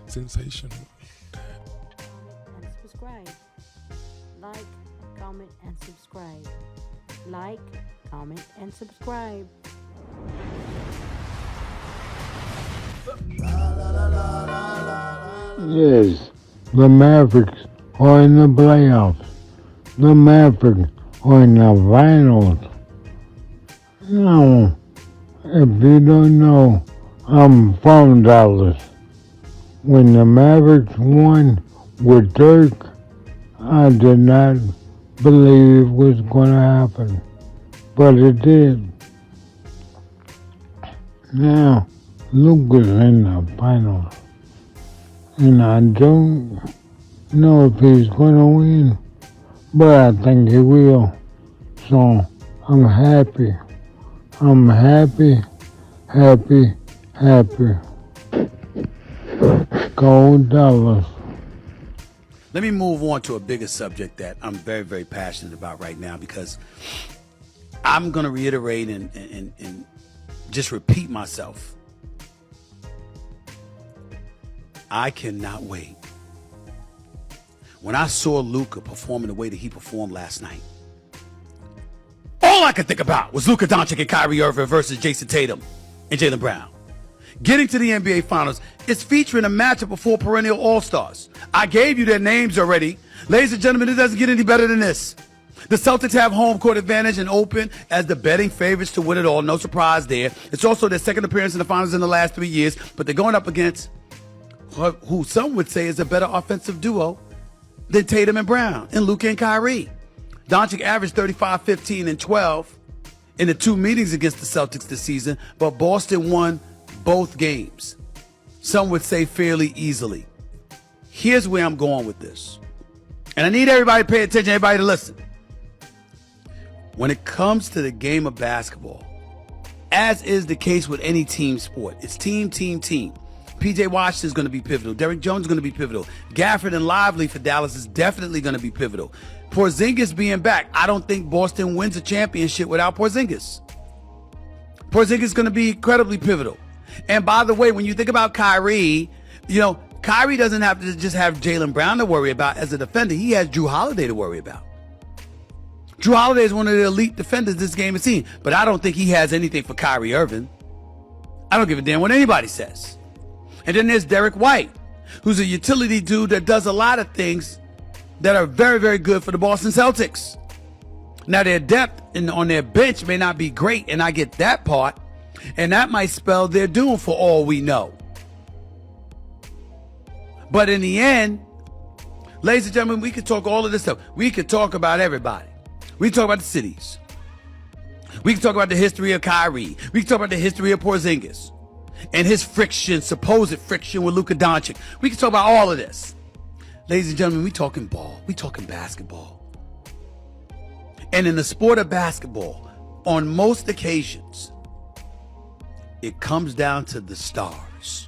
Sensational. And subscribe. Like, comment, and subscribe. Like, comment, and subscribe. Yes, the Mavericks are in the playoffs. The Mavericks are in the finals. Now, if you don't know, I'm from Dallas. When the Mavericks won with Dirk, I did not believe it was going to happen, but it did. Now, Luka's in the finals, and I don't know if he's going to win, but I think he will. So, I'm happy. I'm happy. Go Dallas. Let me move on to a bigger subject that I'm very, very passionate about right now, because I'm going to reiterate and just repeat myself. I cannot wait. When I saw Luka performing the way that he performed last night, all I could think about was Luka Doncic and Kyrie Irving versus Jason Tatum and Jaylen Brown. Getting to the NBA Finals is featuring a matchup of 4 perennial All-Stars. I gave you their names already. Ladies and gentlemen, it doesn't get any better than this. The Celtics have home court advantage and open as the betting favorites to win it all. No surprise there. It's also their second appearance in the Finals in the last 3 years, but they're going up against who some would say is a better offensive duo than Tatum and Brown, and Luka and Kyrie. Doncic averaged 35, 15, and 12 in the 2 meetings against the Celtics this season, but Boston won both games. Some would say fairly easily. Here's where I'm going with this. And I need everybody to pay attention, everybody to listen. When it comes to the game of basketball, as is the case with any team sport, it's team. P.J. Washington's going to be pivotal. Derrick Jones is going to be pivotal. Gafford and Lively for Dallas is definitely going to be pivotal. Porzingis being back, I don't think Boston wins a championship without Porzingis. Porzingis is going to be incredibly pivotal. And by the way, when you think about Kyrie, Kyrie doesn't have to just have Jaylen Brown to worry about as a defender. He has Jrue Holiday to worry about. Jrue Holiday is one of the elite defenders this game has seen, but I don't think he has anything for Kyrie Irving. I don't give a damn what anybody says. And then there's Derek White, who's a utility dude that does a lot of things that are very, very good for the Boston Celtics. Now, their depth on their bench may not be great, and I get that part, and that might spell their doom for all we know. But in the end, ladies and gentlemen, we could talk all of this stuff. We could talk about everybody. We can talk about the cities. We can talk about the history of Kyrie. We can talk about the history of Porzingis and his supposed friction with Luka Doncic. We can talk about all of this. Ladies and gentlemen, we talking ball. We talking basketball. And in the sport of basketball, on most occasions, it comes down to the stars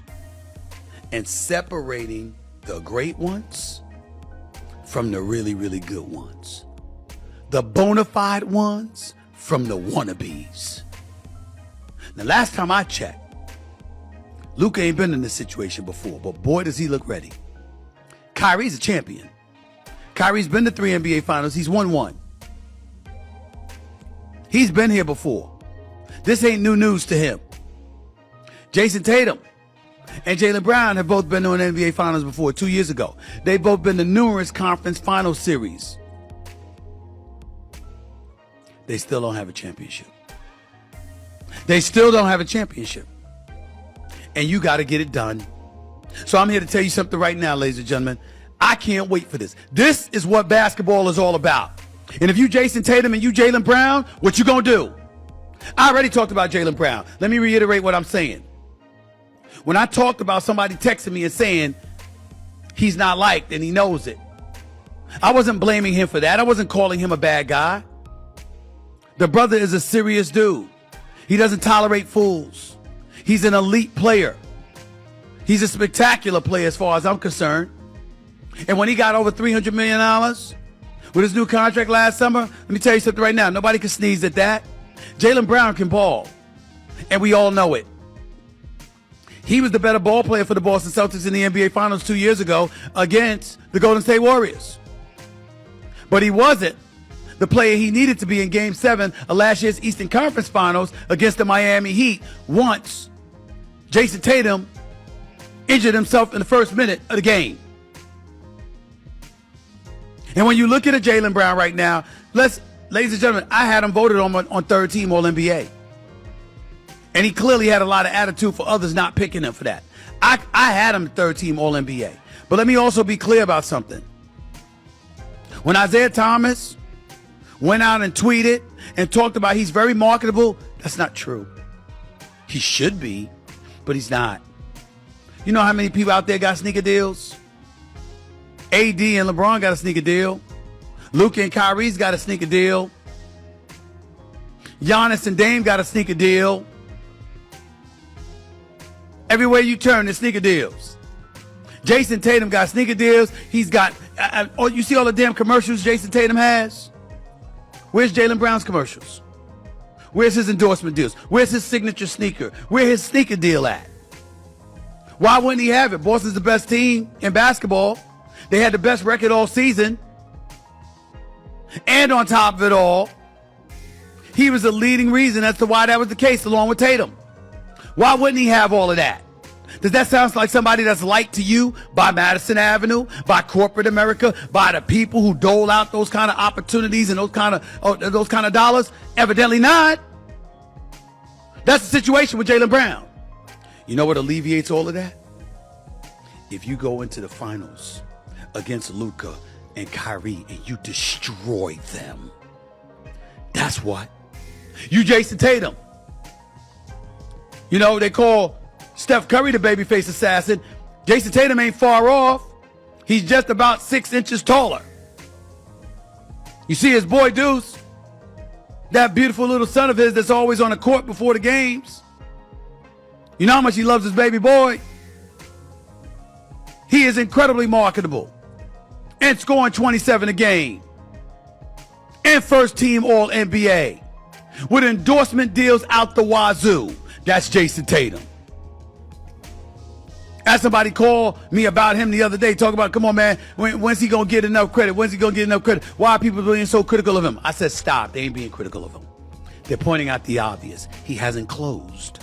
and separating the great ones from the really, really good ones. The bona fide ones from the wannabes. Now, last time I checked, Luka ain't been in this situation before, but boy, does he look ready. Kyrie's a champion. Kyrie's been to 3 NBA Finals. He's won 1. He's been here before. This ain't new news to him. Jason Tatum and Jaylen Brown have both been to an NBA Finals before 2 years ago. They've both been to numerous conference final series. They still don't have a championship. And you got to get it done. So I'm here to tell you something right now, ladies and gentlemen. I can't wait for this. This is what basketball is all about. And if you Jason Tatum and you Jaylen Brown, what you gonna do? I already talked about Jaylen Brown. Let me reiterate what I'm saying. When I talked about somebody texting me and saying he's not liked and he knows it, I wasn't blaming him for that. I wasn't calling him a bad guy. The brother is a serious dude. He doesn't tolerate fools. He's an elite player. He's a spectacular player as far as I'm concerned. And when he got over $300 million with his new contract last summer, let me tell you something right now. Nobody can sneeze at that. Jaylen Brown can ball, and we all know it. He was the better ball player for the Boston Celtics in the NBA Finals 2 years ago against the Golden State Warriors. But he wasn't the player he needed to be in Game 7 of last year's Eastern Conference Finals against the Miami Heat once Jason Tatum injured himself in the first minute of the game. And when you look at a Jaylen Brown right now, ladies and gentlemen, I had him voted on third team All-NBA. And he clearly had a lot of attitude for others not picking him for that. I had him third team All-NBA. But let me also be clear about something. When Isaiah Thomas went out and tweeted and talked about he's very marketable, that's not true. He should be, but he's not. You know how many people out there got sneaker deals? AD and LeBron got a sneaker deal. Luka and Kyrie's got a sneaker deal. Giannis and Dame got a sneaker deal. Everywhere you turn, there's sneaker deals. Jason Tatum got sneaker deals. He's got, you see all the damn commercials Jason Tatum has? Where's Jaylen Brown's commercials? Where's his endorsement deals? Where's his signature sneaker? Where's his sneaker deal at? Why wouldn't he have it? Boston's the best team in basketball. They had the best record all season. And on top of it all, he was the leading reason as to why that was the case, along with Tatum. Why wouldn't he have all of that? Does that sound like somebody that's liked to you by Madison Avenue, by corporate America, by the people who dole out those kind of opportunities and those kind of dollars? Evidently not. That's the situation with Jaylen Brown. You know what alleviates all of that? If you go into the finals against Luka and Kyrie and you destroy them. That's what. You Jason Tatum. You know, they call Steph Curry the babyface assassin. Jason Tatum ain't far off. He's just about 6 inches taller. You see his boy Deuce, that beautiful little son of his that's always on the court before the games. You know how much he loves his baby boy? He is incredibly marketable and scoring 27 a game and first team All-NBA with endorsement deals out the wazoo. That's Jason Tatum. As somebody called me about him the other day, talking about, come on, man, when's he going to get enough credit? When's he going to get enough credit? Why are people being so critical of him? I said, stop. They ain't being critical of him. They're pointing out the obvious. He hasn't closed.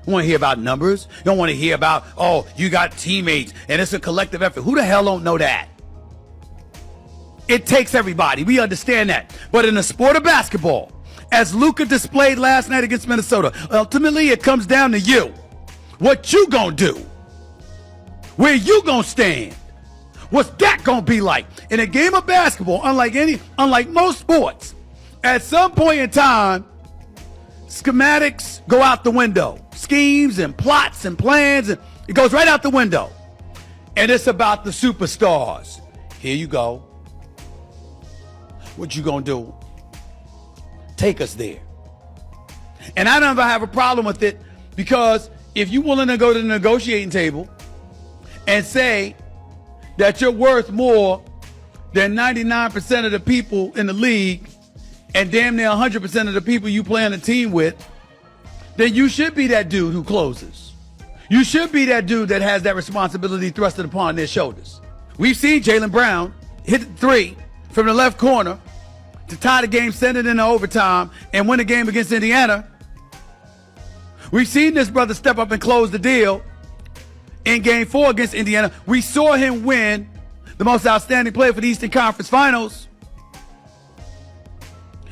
You want to hear about numbers? You don't want to hear about, oh, you got teammates and it's a collective effort. Who the hell don't know that? It takes everybody. We understand that. But in the sport of basketball, as Luka displayed last night against Minnesota, ultimately it comes down to you. What you gonna do? Where you gonna stand? What's that gonna be like? In a game of basketball, unlike most sports, at some point in time, schematics go out the window. Schemes and plots and plans, and it goes right out the window. And it's about the superstars. Here you go. What you gonna do? Take us there. And I never have a problem with it, because if you're willing to go to the negotiating table and say that you're worth more than 99% of the people in the league and damn near 100% of the people you play on the team with, then you should be that dude who closes. You should be that dude that has that responsibility thrusted upon their shoulders. We've seen Jaylen Brown hit the three from the left corner to tie the game, send it into overtime, and win a game against Indiana. We've seen this brother step up and close the deal in Game 4 against Indiana. We saw him win the most outstanding player for the Eastern Conference Finals.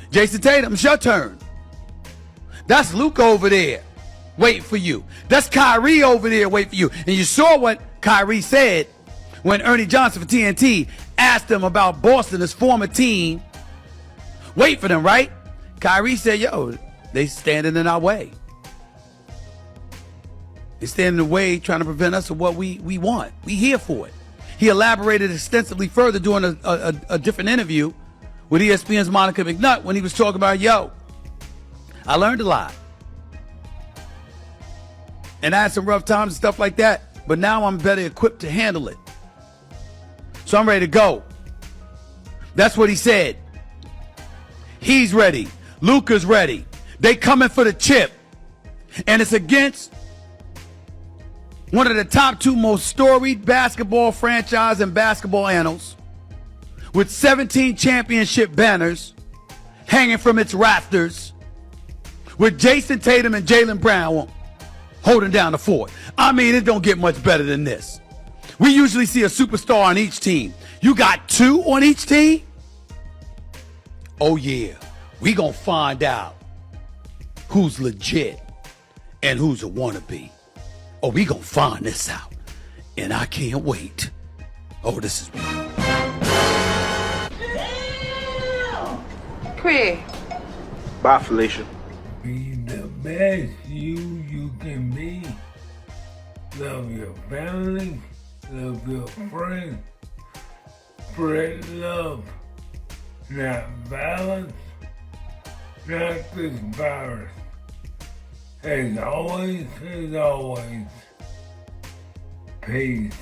Jason Tatum, it's your turn. That's Luka over there waiting for you. That's Kyrie over there waiting for you. And you saw what Kyrie said when Ernie Johnson for TNT asked him about Boston, his former team. Wait for them, right? Kyrie said, yo, they standing in our way. They stand in the way trying to prevent us of what we want. We here for it. He elaborated extensively further during a different interview with ESPN's Monica McNutt when he was talking about, yo, I learned a lot. And I had some rough times and stuff like that, but now I'm better equipped to handle it. So I'm ready to go. That's what he said. He's ready. Luka's ready. They coming for the chip. And it's against one of the top 2 most storied basketball franchise in basketball annals, with 17 championship banners hanging from its rafters, with Jason Tatum and Jaylen Brown holding down the fort. I mean, it don't get much better than this. We usually see a superstar on each team. You got 2 on each team? Oh yeah, we gonna find out who's legit and who's a wannabe. Oh, we gonna find this out, and I can't wait. Oh, this is... Craig. Bye, Felicia. Be the best you can be. Love your family, love your friends. Spread love, not violence, not this virus. As always, peace.